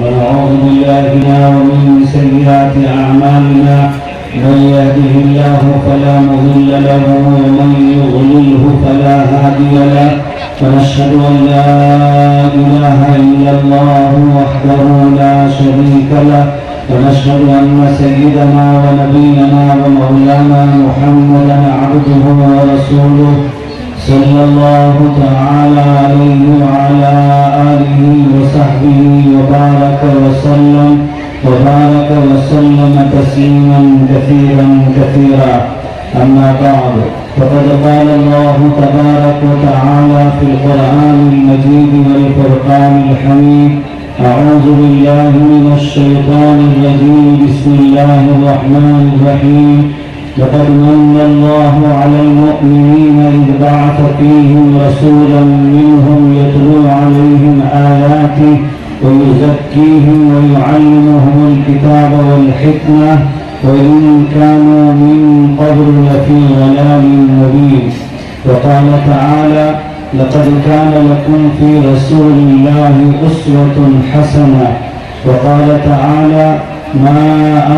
ونعوذ بالله من سيئات أعمالنا من يهده الله فلا مضل له ومن يضلله فلا هادي له ونشهد أن لا إله إلا الله وحده لا شريك له ونشهد أن سيدنا ونبينا ومولانا محمدا عبده ورسوله صلى الله تعالى عليه وعلى آله وصحبه وبارك وسلم تسليما كثيرا أما بعد فقد قال الله تبارك وتعالى في القرآن المجيد والفرقان الحميد أعوذ بالله من الشيطان الرجيم بسم الله الرحمن الرحيم لقد من الله على المؤمنين إذ بعث فيهم رسولا منهم يتلو عليهم آياته ويزكيهم ويعلمهم الكتاب والحكمة وإن كانوا من قبل لفي ضلال مبين. وقال تعالى لقد كان لكم في رسول الله أسوة حسنة. وقال تعالى ما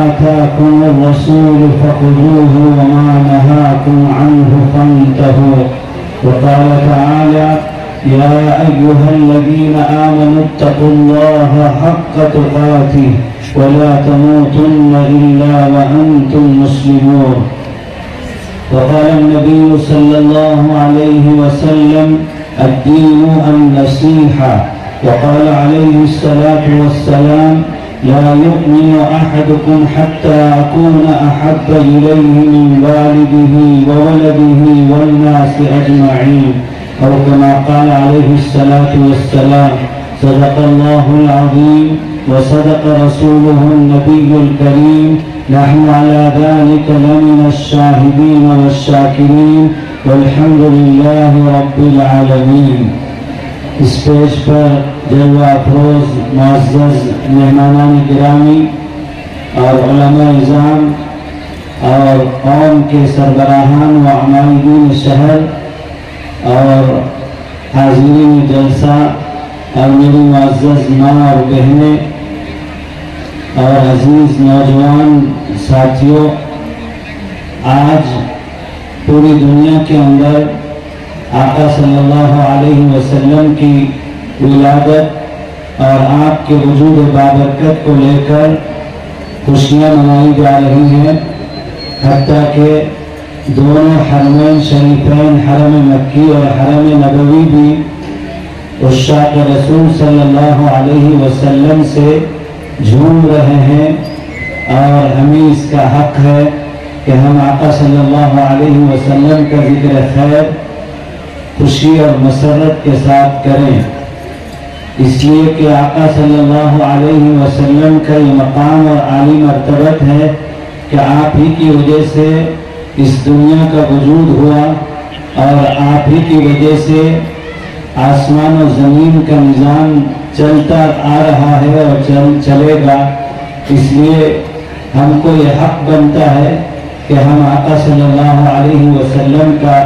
آتاكم الرسول فخذوه وما نهاكم عنه فانتهوا. وقال تعالى يا أيها الذين آمنوا اتقوا الله حق تقاته ولا تموتن إلا وأنتم مسلمون. وقال النبي صلى الله عليه وسلم الدين النصيحة. وقال عليه الصلاة والسلام لا يؤمن أحدكم حتى أكون أحب إليه من والده وولده والناس أجمعين أو كما قال عليه الصلاة والسلام. صدق الله العظيم وصدق رسوله النبي الكريم. نحن على ذلك لمن الشاهدين والشاكرين والحمد لله رب العالمين. اس پیج پر جلوہ افروز معزز مہمانان گرامی اور علماء اعظام اور قوم کے سربراہان و عمائدین شہر اور حاضرین جلسہ اور میری معزز ماں اور بہنیں اور عزیز نوجوان ساتھیوں، آج پوری دنیا کے اندر آقا صلی اللہ علیہ وسلم کی ولادت اور آپ کے وجود بابرکت کو لے کر خوشیاں منائی جا رہی ہیں، حتیٰ کہ دونوں حرمین شریفین حرم مکی اور حرم نبوی بھی عشاق رسول صلی اللہ علیہ وسلم سے جھوم رہے ہیں، اور ہمیں اس کا حق ہے کہ ہم آقا صلی اللہ علیہ وسلم کا ذکر خیر خوشی اور مسرت کے ساتھ کریں، اس لیے کہ آقا صلی اللہ علیہ وسلم کا یہ مقام اور عالی مرتبت ہے کہ آپ ہی کی وجہ سے اس دنیا کا وجود ہوا اور آپ ہی کی وجہ سے آسمان و زمین کا نظام چلتا آ رہا ہے اور چلے گا. اس لیے ہم کو یہ حق بنتا ہے کہ ہم آقا صلی اللہ علیہ وسلم کا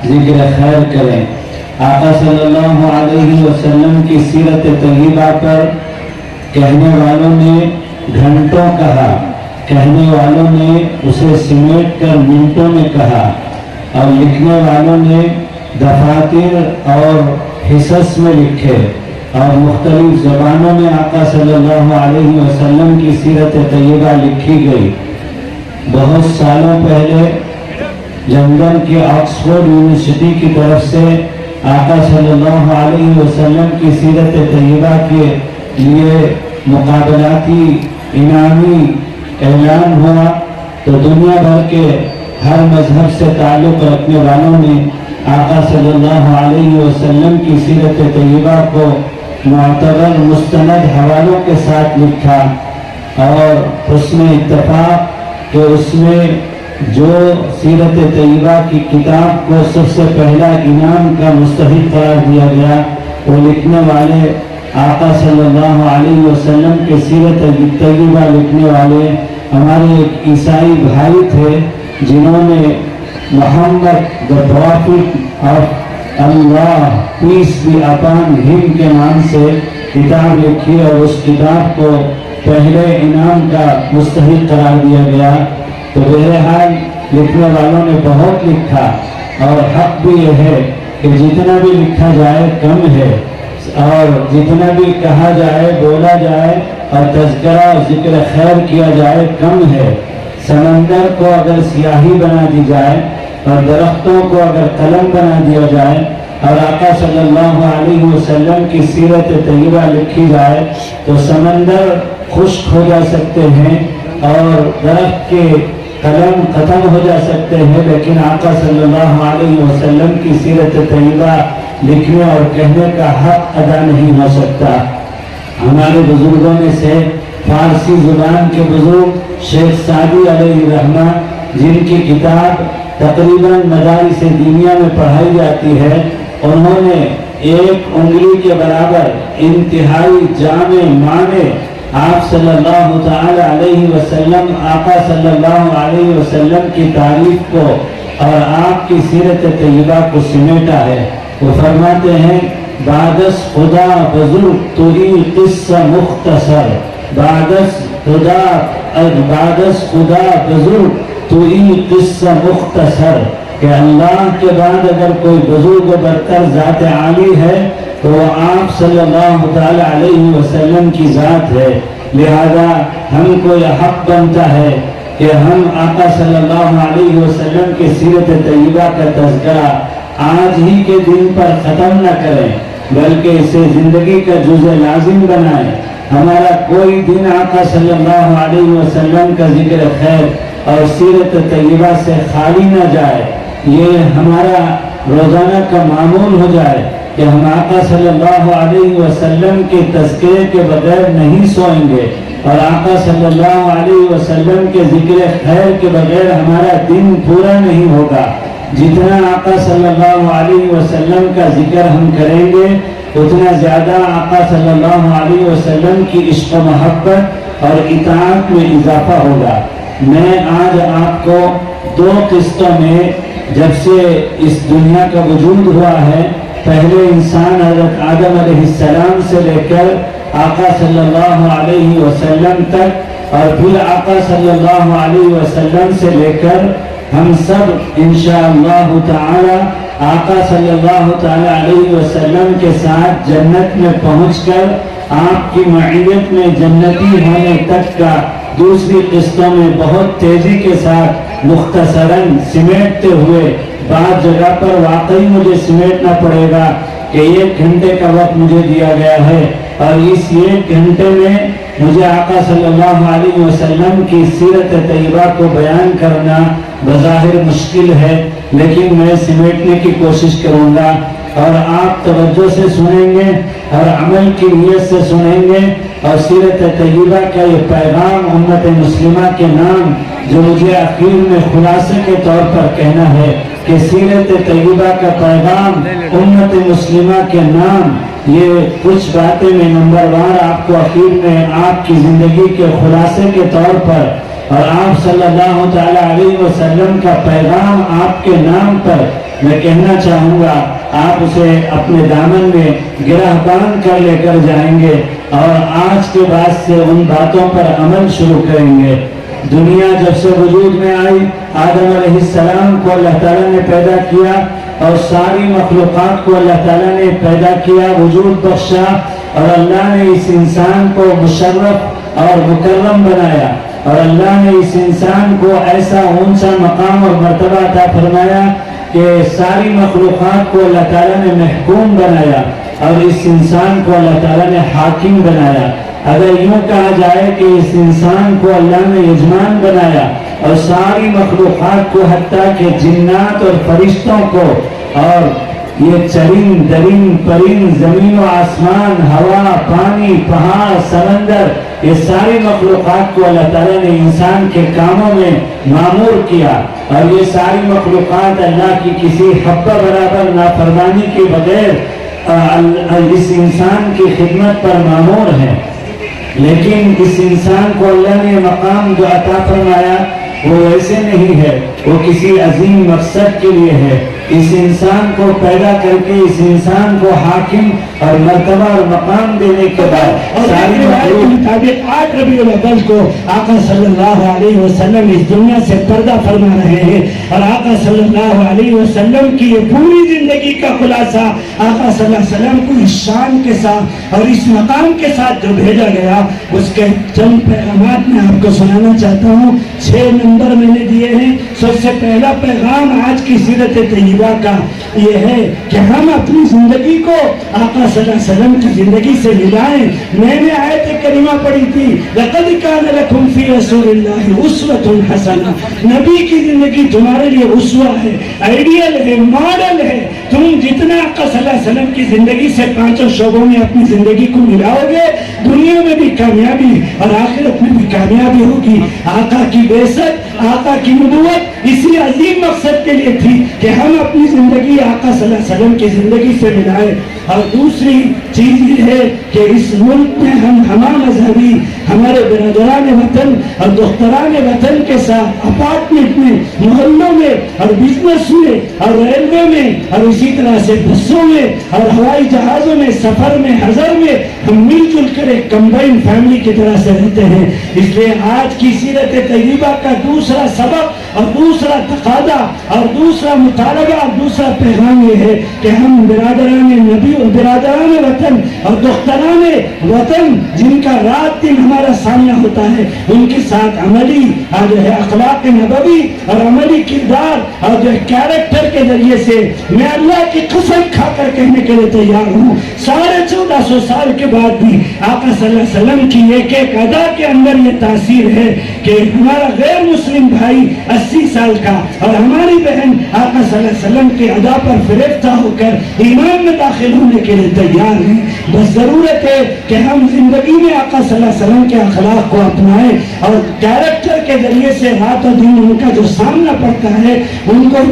ذکر خیر کریں. آقا صلی اللہ علیہ وسلم کی سیرت طیبہ پر کہنے والوں نے گھنٹوں کہا، کہنے والوں نے اسے سمیٹ کر منٹوں میں کہا، اور لکھنے والوں نے دفاتر اور حصص میں لکھے، اور مختلف زبانوں میں آقا صلی اللہ علیہ وسلم کی سیرت طیبہ لکھی گئی. بہت سالوں پہلے لندن کی آکسفورڈ یونیورسٹی کی طرف سے آقا صلی اللہ علیہ وسلم کی سیرت طیبہ کے لیے مقابلاتی انعامی اعلان ہوا، تو دنیا بھر کے ہر مذہب سے تعلق رکھنے والوں نے آقا صلی اللہ علیہ وسلم کی سیرت طیبہ کو معتبر مستند حوالوں کے ساتھ لکھا، اور حسن اتفاق کہ اس میں جو سیرت طیبہ کی کتاب کو سب سے پہلا انعام کا مستحق قرار دیا گیا، وہ لکھنے والے آقا صلی اللہ علیہ وسلم کے سیرت طیبہ لکھنے والے ہمارے ایک عیسائی بھائی تھے، جنہوں نے Muhammad the prophet of Allah peace be upon him کے نام سے کتاب لکھی اور اس کتاب کو پہلے انعام کا مستحق قرار دیا گیا. تو بہرحال لکھنے والوں نے بہت لکھا اور حق بھی یہ ہے کہ جتنا بھی لکھا جائے کم ہے اور جتنا بھی کہا جائے بولا جائے اور تذکرہ اور ذکر خیر کیا جائے کم ہے. سمندر کو اگر سیاہی بنا دی جائے اور درختوں کو اگر قلم بنا دیا جائے اور آقا صلی اللہ علیہ وسلم کی سیرت طیبہ لکھی جائے تو سمندر خشک ہو جا سکتے ہیں اور درخت کے قلم ختم ہو جا سکتے ہیں، لیکن آقا صلی اللہ علیہ وسلم کی سیرت طیبہ لکھنے اور کہنے کا حق ادا نہیں ہو سکتا. ہمارے بزرگوں میں سے فارسی زبان کے بزرگ شیخ سعدی علیہ رحمہ، جن کی کتاب تقریباً مدارس دینیا میں پڑھائی جاتی ہے، انہوں نے ایک انگلی کے برابر انتہائی جامع معنی آپ صلی اللہ تعالی علیہ وسلم، آقا صلی اللہ علیہ وسلم کی تعریف کو اور آپ کی سیرت طیبہ کو سمیٹا ہے. وہ فرماتے ہیں بعدس خدا بزرگ توہی قصہ مختصر، بعدس خدا بزرگ توہی قصہ مختصر، کہ اللہ کے بعد اگر کوئی بزرگ و برتر ذات عالی ہے تو وہ آپ صلی اللہ تعالی علیہ وسلم کی ذات ہے. لہذا ہم کو یہ حق بنتا ہے کہ ہم آقا صلی اللہ علیہ وسلم کی سیرت طیبہ کا تذکرہ آج ہی کے دن پر ختم نہ کریں، بلکہ اسے زندگی کا جزء لازم بنائیں. ہمارا کوئی دن آقا صلی اللہ علیہ وسلم کا ذکر خیر اور سیرت طیبہ سے خالی نہ جائے. یہ ہمارا روزانہ کا معمول ہو جائے کہ ہم آقا صلی اللہ علیہ وسلم کے تذکرے کے بغیر نہیں سوئیں گے اور آقا صلی اللہ علیہ وسلم کے ذکر خیر کے بغیر ہمارا دن پورا نہیں ہوگا. جتنا آقا صلی اللہ علیہ وسلم کا ذکر ہم کریں گے اتنا زیادہ آقا صلی اللہ علیہ وسلم کی عشق و محبت اور اطاعت میں اضافہ ہوگا. میں آج آپ کو دو قسطوں میں جب سے اس دنیا کا وجود ہوا ہے، پہلے انسان حضرت آدم علیہ السلام سے لے کر آقا صلی اللہ علیہ وسلم تک اور پھر آقا صلی اللہ علیہ وسلم سے لے کر ہم سب انشاءاللہ تعالی آقا صلی اللہ تعالی علیہ وسلم کے ساتھ جنت میں پہنچ کر آپ کی معیت میں جنتی ہونے تک کا دوسری قسطوں میں بہت تیزی کے ساتھ مختصراً سمیٹتے ہوئے بعض جگہ پر واقعی مجھے سمیٹنا پڑے گا کہ 1 گھنٹے کا وقت مجھے دیا گیا ہے اور اس 1 گھنٹے میں مجھے آقا صلی اللہ علیہ وسلم کی سیرت طیبہ کو بیان کرنا بظاہر مشکل ہے، لیکن میں سمیٹنے کی کوشش کروں گا اور آپ توجہ سے سنیں گے اور عمل کی نیت سے سنیں گے اور سیرت طیبہ کا یہ پیغام امت مسلمہ کے نام جو مجھے اخیر میں خلاصے کے طور پر کہنا ہے کہ سیرت طیبہ کا پیغام امت مسلمہ کے نام، یہ کچھ باتیں میں نمبر وار آپ کو اخیر میں آپ کی زندگی کے خلاصے کے طور پر اور آپ صلی اللہ تعالی علیہ وسلم کا پیغام آپ کے نام پر میں کہنا چاہوں گا. آپ اسے اپنے دامن میں گرہ باندھ کر لے کر جائیں گے اور آج کے بعد سے ان باتوں پر عمل شروع کریں گے. دنیا جب سے وجود میں آئی، آدم علیہ السلام کو اللہ تعالیٰ نے پیدا کیا اور ساری مخلوقات کو اللہ تعالیٰ نے پیدا کیا، وجود بخشا اور اللہ نے اس انسان کو مشرف اور مکرم بنایا اور اللہ نے اس انسان کو ایسا اونچا مقام اور مرتبہ عطا فرمایا کہ ساری مخلوقات کو اللہ تعالیٰ نے محکوم بنایا اور اس انسان کو اللہ تعالیٰ نے حاکم بنایا. اگر یوں کہا جائے کہ اس انسان کو اللہ نے یجمان بنایا اور ساری مخلوقات کو حتیٰ کہ جنات اور فرشتوں کو اور یہ چرند درند پرند زمین و آسمان، ہوا، پانی، پہاڑ، سمندر، یہ ساری مخلوقات کو اللہ تعالیٰ نے انسان کے کاموں میں معمور کیا اور یہ ساری مخلوقات اللہ کی کسی حبہ برابر نافرمانی کے بغیر اس انسان کی خدمت پر معمور ہے. لیکن اس انسان کو اللہ نے مقام جو عطا فرمایا وہ ایسے نہیں ہے، وہ کسی عظیم مقصد کے لیے ہے. اس انسان کو پیدا کر کے اس انسان کو حاکم اور مرتبہ اور مقام دینے کے بعد ساری روایت کے مطابق 8 ربیع الاول کو آقا صلی اللہ علیہ وسلم اس دنیا سے پردہ فرما رہے ہیں، اور آقا صلی اللہ علیہ وسلم کی یہ پوری زندگی کا خلاصہ آقا صلی اللہ علیہ وسلم کو اس شان کے ساتھ اور اس مقام کے ساتھ جو بھیجا گیا، اس کے چند پیغامات میں آپ کو سنانا چاہتا ہوں۔ 6 نمبر میں نے دیے ہیں۔ سب سے پہلا پیغام آج کی سیرت طیبہ کا یہ ہے کہ ہم اپنی زندگی کو آقا صلی اللہ علیہ وسلم کی زندگی سے ملائیں۔ میں نے آیت کریمہ پڑھی تھی، لَقَدْ كَانَ لَكُمْ فِي رَسُولِ اللَّهِ أُسْوَةٌ حَسَنَةٌ۔ نبی کی زندگی تمہارے لیے اسوہ ہے، آئیڈیل ہے، ماڈل ہے۔ تم جتنا آقا صلی اللہ علیہ وسلم کی زندگی سے 5 شعبوں میں اپنی زندگی کو ملاؤ گے، دنیا میں بھی کامیابی اور آخرت میں بھی کامیابی ہوگی۔ آقا کی بعثت، آقا کی نبوت اسی عظیم مقصد کے لیے تھی کہ ہم اپنی زندگی آقا صلی اللہ علیہ وسلم کی زندگی سے ملائیں۔ اور دوسری چیز یہ ہے کہ اس ملک میں ہم ہمہ مذہبی ہمارے برادران وطن اور دختران وطن کے ساتھ اپارٹمنٹ میں، محلوں میں اور بزنس میں اور ریلوے میں اور اسی طرح سے بسوں میں اور ہوائی جہازوں میں، سفر میں، حضر میں ہم مل جل کر ایک کمبائن فیملی کی طرح سے رہتے ہیں۔ اس لیے آج کی سیرت طیبہ کا دوسرا سبق اور دوسرا تقاضا اور دوسرا مطالبہ اور دوسرا پیغام یہ ہے کہ ہم برادران نبی اور برادران وطن اور دختران وطن جن کا رات دن ہمارا سامنا ہوتا ہے، ان کے ساتھ عملی جو ہے اخلاق نبوی اور عملی کردار اور جو ہے کیریکٹر کے ذریعے سے میں اللہ کی قسم کھا کر کہنے کے لیے تیار ہوں، 1450 سال کے بعد بھی آقا صلی اللہ علیہ وسلم کی ایک ایک ادا کے اندر یہ تاثیر ہے کہ ہمارا غیر مسلم بھائی 80 سال کا اور ہماری بہن آقا صلی اللہ علیہ وسلم کی ادا پر فریفتہ ہو کر ایمان میں داخل ہونے کے لیے تیار ہیں۔ بس ضرورت ہے کہ ہم زندگی میں آقا صلی اللہ علیہ وسلم کے اخلاق کو اپنائیں اور کیریکٹر کے ذریعے سے رات و دن ان کا جو سامنا پڑتا ہے ان کو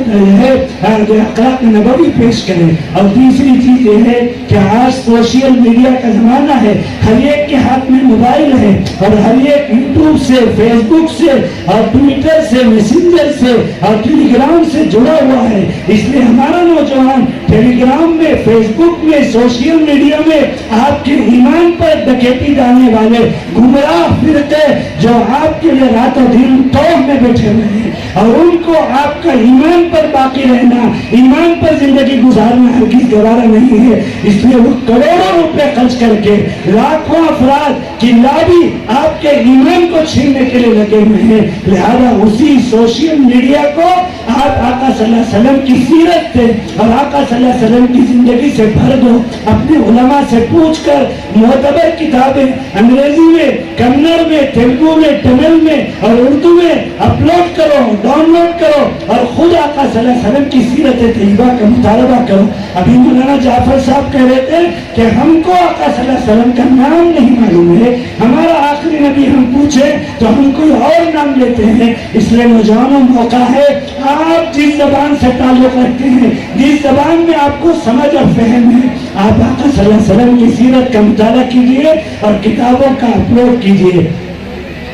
جو اخلاق نبوی پیش کریں۔ اور تیسری چیز یہ ہے کہ آج سوشل میڈیا کا زمانہ ہے، ہر ایک کے ہاتھ میں موبائل ہے اور ہر ایک یوٹیوب سے، فیس بک سے اور ٹویٹر سے، میسنجر سے اور ٹیلی گرام سے جڑا ہوا ہے۔ اس لیے ہمارا نوجوان ٹیلی گرام میں، فیس بک میں، سوشل میڈیا میں آپ کے ایمان پر ڈکیتی ڈالنے والے گمراہ فرقے جو آپ کے لیے رات و دن توح میں بیٹھے ہوئے ہیں اور ان کو آپ کا ایمان پر باقی رہنا، ایمان پر زندگی گزارنا ہرگز گوارا نہیں ہے۔ اس لیے وہ کروڑوں روپے خرچ کر کے لاکھوں افراد کی لابی آپ کے ایمان کو چھیننے کے لیے لگے ہوئے ہیں۔ لہذا اسی سوشل میڈیا کو آپ آقا صلی اللہ علیہ وسلم کی سیرت سے اور آقا صلی اللہ علیہ وسلم کی زندگی سے بھر دو۔ اپنے علماء سے پوچھ کر معتبر کتابیں انگریزی میں، کنڑ میں، تیلگو میں، تمل میں اور اردو میں اپلوڈ کرو، ڈاؤن لوڈ کرو اور خود آقا صلی اللہ علیہ وسلم کی سیرت طیبہ کا مطالبہ کرو۔ ابھی مولانا جعفر صاحب کہہ رہے تھے کہ ہم کو آقا صلی اللہ علیہ وسلم کا نام نہیں معلوم ہے، ہمارا آخری نبی ہم پوچھے تو ہم کوئی اور نام لیتے ہیں۔ اس لیے نوجوانوں موقع ہے، آپ جس زبان سے تعلق رکھتے ہیں، جس زبان میں آپ کو سمجھ اور فہم ہے، آپ آقا صلی اللہ علیہ وسلم کی سیرت کا مطالعہ کیجئے اور کتابوں کا اپلوڈ کیجئے۔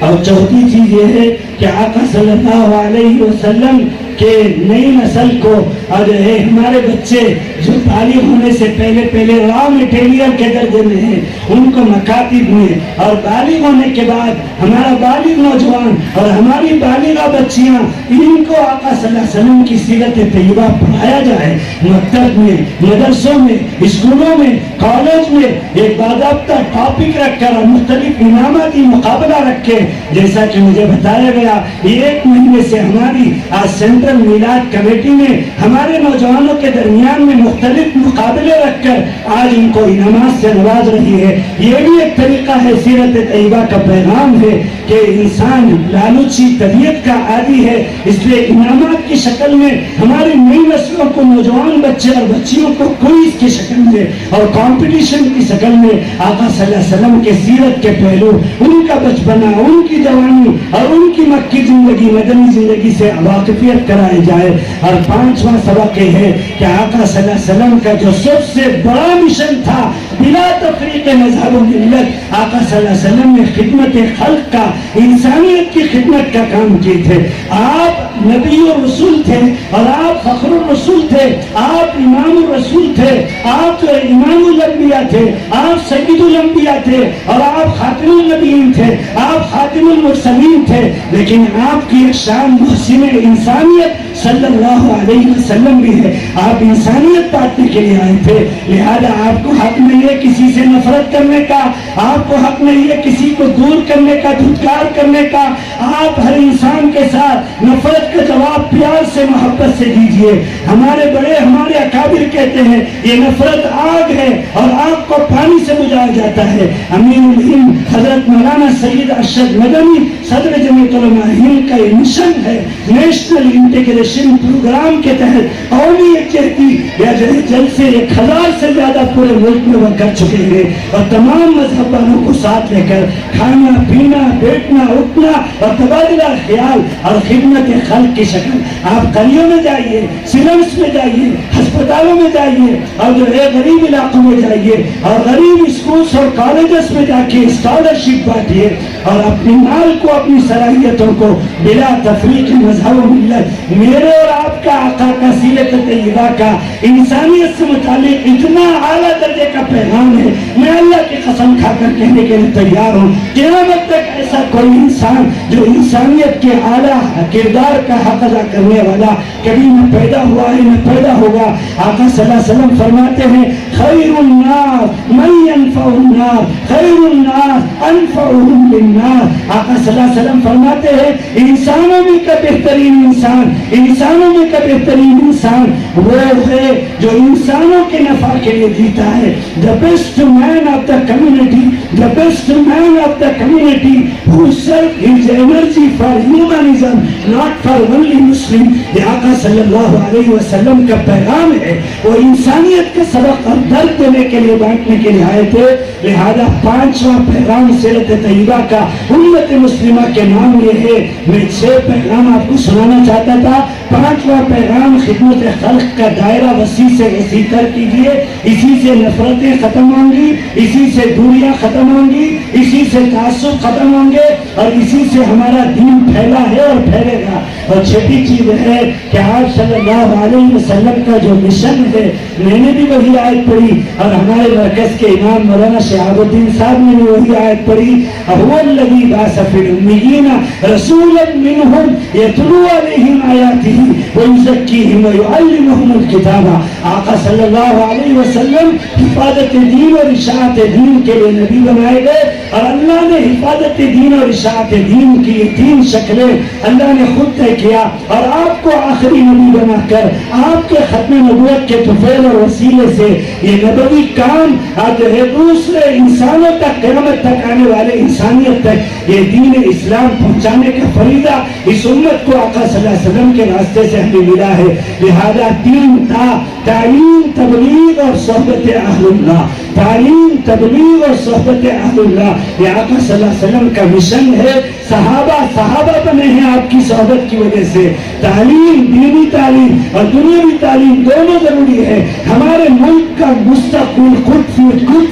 اور چوتھی چیز یہ ہے کہ آقا صلی اللہ علیہ وسلم کہ نئی نسل کو اور ہمارے بچے جو بالغ ہونے سے پہلے را مٹیریل کے درجے میں ہیں، ان کو مکاتب میں اور بالغ ہونے کے بعد ہمارا بالغ نوجوان اور ہماری بالغہ بچیاں ان کو آقا صلی اللہ علیہ وسلم کی سیرت طیبہ پڑھایا جائے۔ مکتب میں، مدرسوں میں، اسکولوں میں، کالج میں ایک باضابطہ ٹاپک رکھ کر اور مختلف انعاماتی مقابلہ رکھ کے، جیسا کہ مجھے بتایا گیا 1 مہینے سے ہماری آج سینٹرل میلاد کمیٹی میں ہمارے نوجوانوں کے درمیان میں مختلف مقابلے رکھ کر آج ان کو انعامات سے نواز رہی ہے۔ یہ بھی ایک طریقہ ہے، سیرت طیبہ کا پیغام ہے کہ انسان لالچی طبیعت کا عادی ہے، اس لیے انعامات کی شکل میں ہماری نئی نسلوں کو، نوجوان بچے اور بچیوں کو کوئز کی شکل میں اور کمپٹیشن کی شکل میں آقا صلی اللہ علیہ وسلم کے سیرت کے پہلو، ان کا بچپنا، ان کی جوانی اور ان کی مکی زندگی، مدنی زندگی سے واقفیت کرائے جائے۔ اور 5واں سبق یہ ہے کہ آقا صلی اللہ علیہ وسلم کا جو سب سے بڑا مشن تھا، بلا تفریق مذہب و ملت آقا صلی اللہ علیہ وسلم نے خدمت خلق کا، انسانیت کی خدمت کا کام کیے تھے. آپ نبی و رسول تھے اور آپ فخر الرسول تھے، آپ امام الرسول تھے، آپ امام الانبیاء تھے، آپ سید الانبیاء تھے اور آپ خاتم النبیین تھے، آپ خاتم المرسلین تھے. لیکن آپ کی ایک شان محسن انسانیت صلی اللہ علیہ وسلم بھی ہے. آپ انسانیت بانٹنے کے لیے آئے تھے، لہذا آپ کو حق نہیں ہے کسی سے نفرت کرنے کا، آپ کو حق نہیں ہے کسی کو دور کرنے کا، دھتکار کرنے کا. آپ ہر انسان کے ساتھ نفرت کا جواب پیار سے، محبت سے دیجئے. ہمارے بڑے، ہمارے اکابر کہتے ہیں یہ نفرت آگ ہے اور آگ کو پانی سے بجھایا جاتا ہے. امیر الہند حضرت مولانا سید ارشد مدنی صدر جمعیت علماء ہند کا یہ مشن ہے، نیشنل انٹیگریشن پروگرام کے تحت قومی یکجہتی یا جلسے 1000 سے زیادہ پورے ملک میں وہ کر چکے ہیں اور تمام مذہب والوں کو ساتھ لے کر کھانا پینا، بیٹھنا اٹھنا اور تبادلہ خیال اور خدمت خلق کی شکل. آپ قریوں میں جائیے، سلمس میں جائیے، ہسپتالوں میں جائیے اور جو ہے غریب علاقوں میں جائیے اور غریب اسکولز اور کالجز میں جا کے اسکالرشپ بانٹیے اور اپنی مال کو، اپنی صلاحیتوں کو بلا تفریق مذہب و ملت. میرے اور آپ کا آقا کا سیرت طیبہ کا انسانیت سے متعلق اتنا اعلیٰ درجے کا پیغام ہے، میں اللہ کی قسم کھا کر کہنے کے لیے تیار ہوں قیامت تک ایسا کوئی انسان جو انسانیت کے اعلیٰ کردار کا حق ادا کرنے والا کبھی نہ پیدا ہوا ہے نہ پیدا ہوگا. آقا صلی اللہ علیہ وسلم فرماتے ہیں خیر الناس من ينفع الناس، خیر الناس انفعهم للناس. آقا صلی اللہ علیہ وسلم فرماتے ہیں انسانوں میں کا بہترین انسان، انسانوں میں کا بہترین انسان وہ ہے جو انسانوں کے نفع کے لیے جیتا ہے. the best man of the community, the best man of the community who served his energy for humanism, not for only Muslim. یہ آقا صلی اللہ علیہ وسلم کا پیغام ہے، وہ انسانیت کا سبق اور درد دینے کے لیے، بانٹنے کے لیے آئے تھے. لہذا 5واں پیغام سیرت طیبہ کا امت مسلمہ کے نام یہ ہے. میں 6 پیغام آپ کو سنانا چاہتا تھا. 5واں پیغام خدمت خلق کا دائرہ وسیع سے وسیع تر کیجئے. اسی سے نفرتیں ختم ہوں گی، اسی سے دوریاں ختم ہوں گی، اسی سے تعصب ختم ہوں گے اور اسی سے ہمارا دین پھیلا ہے اور پھیلے گا. اور چھٹی چیز ہے کہ آپ صلی اللہ علیہ وسلم کا جو مشن ہے، میں نے بھی وہی آیت پڑھی اور ہمارے مرکز کے امام مولانا شہاب الدین صاحب نے بھی وہی آیت پڑھی. هو الذی بعث فی الأمیین رسولا منہم یتلو علیہم آیاتہ ویزکیہم ویعلمہم الکتاب. آقا صلی اللہ علیہ وسلم حفاظت دین اور اشاعت دین کے لیے نبی بنائے گئے اور اللہ نے حفاظت دین اور اشاعت دین کی 3 شکلیں اللہ نے خود طے کیا اور آپ کو آخری نبی بنا کر آپ کے ختم نبوت کے طفیل اور وسیلے سے یہ نبوی کام آج ہے دوسرے انسانوں تک، قیامت تک آنے والے انسانیت تک یہ دین اسلام پہنچانے کا فریضہ اس امت کو آقا صلی اللہ علیہ وسلم کے راستے سے ہمیں ملا ہے. لہذا 3 تھا: تعلیم، تبلیغ اور صحبت اہل اللہ. تعلیم، تبلیغ اور صحبت اہل اللہ یہ آقا صلی اللہ علیہ وسلم کا مشن ہے. صحابہ بنے ہیں آپ کی صحبت کی وجہ سے. تعلیم، دینی تعلیم اور دنیاوی تعلیم دونوں ضروری ہے. ہمارے ملک کا مستقبل گڈ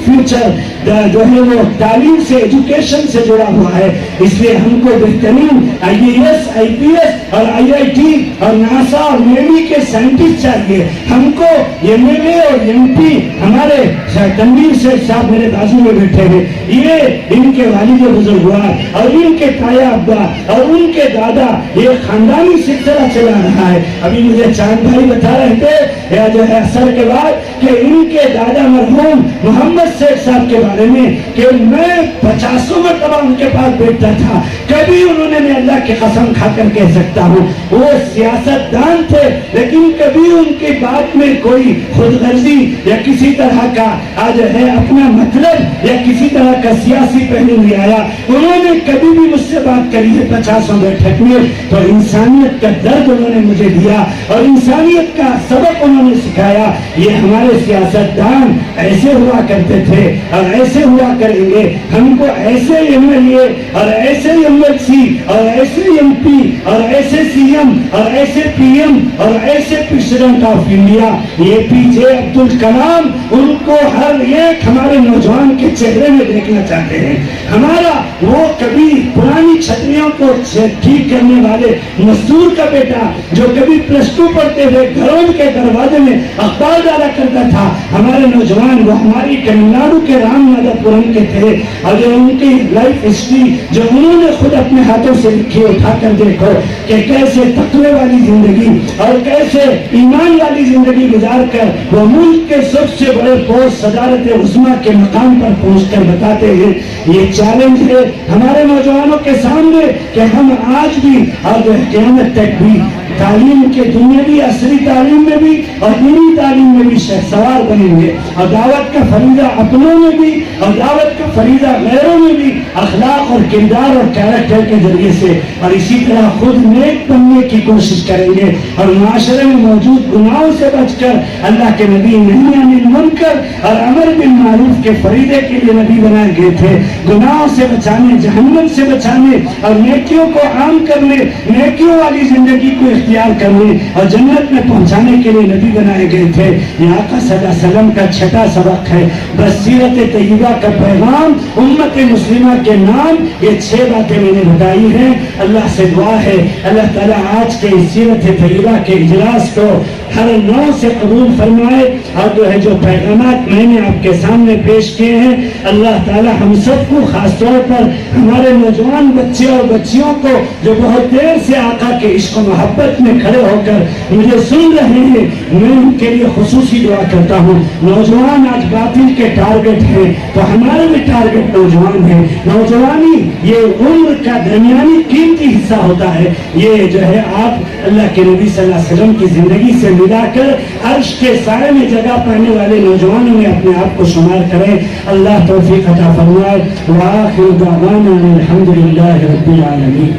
فیوچر جو ہے وہ تعلیم سے، ایجوکیشن سے جڑا ہوا ہے. اس لیے ہم کو بہترین IAS، IPS اور IIT اور ناسا اور نیوی کے سائنٹسٹ چاہیے. ہم کو MLA اور MP ہمارے تنویر شیخ صاحب میرے بازو میں بیٹھے ہیں، یہ ان کے والد بزرگوار اور ان کے تایا ابا اور ان کے دادا یہ خاندانی سلسلہ چلا رہا ہے. ابھی مجھے چاند بھائی بتا رہے تھے یا جو ہے اثر کے بعد کہ ان کے دادا مرحوم محمد شیخ صاحب کے بارے میں کہ میں 50 مرتبہ ان کے پاس بیٹھتا تھا، کبھی انہوں نے میں اللہ کی قسم کھا کر کہہ سکتا ہوں وہ سیاست دان تھے لیکن کبھی ان کی بات میں کوئی خود غرضی یا کسی طرح کا آج ہے اپنا مطلب یا کسی طرح کا سیاسی پہلو نہیں آیا. انہوں نے کبھی بھی مجھ سے بات کری ہے 50 بیٹھک میں تو انسانیت کا درد انہوں نے مجھے دیا اور انسانیت کا سبق انہوں نے سکھایا. یہ ہمارے سیاست دان ایسے ہوا کرتے تھے اور ایسے ہوا کریں گے. ہم کو ایسے MLA اور ایسے MLC اور ایسے MP اور ایسے CM اور ایسے PM اور ایسے president of India APJ Abdul Kalam ان کو ہر نیک ہمارے نوجوان کے چہرے میں دیکھنا چاہتے ہیں. ہمارا وہ کبھی پرانی چھتریوں کو ٹھیک کرنے والے مزدور کا بیٹا جو کبھی +2 پڑھتے ہوئے گھروں کے دروازے میں اخبار ڈالا کرتا تھا، ہمارے نوجوان وہ ہماری تمل ناڈو کے رام نادا پورم کے تھے. اور جو ان کی لائف ہسٹری جو انہوں نے خود اپنے ہاتھوں سے لکھی، اٹھا کر دیکھو کہ کیسے تقوی والی زندگی اور کیسے ایمان والی زندگی گزار کر وہ ملک کے سب سے بڑے پوسٹ صدارت عظمیٰ کے مقام پر پہنچ کر بتاتے ہیں. یہ چیلنج ہے ہمارے نوجوانوں کے سامنے کہ ہم آج بھی اور قیامت تک بھی تعلیم کے دنیاوی عصری تعلیم میں بھی اور دینی تعلیم میں بھی شہسوار بنیں گے، اور دعوت کا فریضہ اپنوں میں بھی اور دعوت کا فریضہ غیروں میں بھی اخلاق اور کردار اور کیریکٹر کے ذریعے سے، اور اسی طرح خود نیک بننے کی کوشش کریں گے اور معاشرے میں موجود گناہوں سے بچ کر اللہ کے نبی نہی عن المنکر اور امر بالمعروف کے فریضے کے لیے نبی بنائے گئے تھے. گناہوں سے بچانے، جہنم سے بچانے اور نیکیوں کو عام کرنے، نیکیوں والی زندگی کو اختیار کرنے اور جنت میں پہنچانے کے لیے نبی بنائے گئے تھے. یہ آقا صلی اللہ علیہ وسلم کا چھٹا سبق ہے. بس سیرت طیبہ کا پیغام، امت مسلمہ کے نام، یہ 6 باتیں میں نے بتائی ہیں. اللہ سے دعا ہے اللہ تعالیٰ آج کے سیرت طیبہ کے اجلاس کو ہر نوع سے قبول فرمائے، اور جو پیغامات میں نے آپ کے سامنے پیش کیے ہیں، اللہ تعالیٰ ہم سب کو، خاص طور پر ہمارے نوجوان بچے اور بچیوں کو جو بہت دیر سے آقا کے عشق و محبت میں کھڑے ہو کر مجھے سن رہے ہیں، میں ان کے لیے خصوصی دعا کرتا ہوں. نوجوان آج باطل کے ٹارگٹ ہیں، تو ہمارے بھی ٹارگٹ نوجوان ہیں. نوجوانی یہ عمر کا درمیانی قیمتی حصہ ہوتا ہے. یہ جو ہے آپ اللہ کے نبی صلی اللہ علیہ وسلم کی زندگی سے ملا کر عرش کے سائے میں جگہ پانے والے نوجوانوں میں اپنے آپ کو شمار کریں. اللہ توفیق عطا فرمائے. وآخر دعوانا الحمد للہ رب العالمین.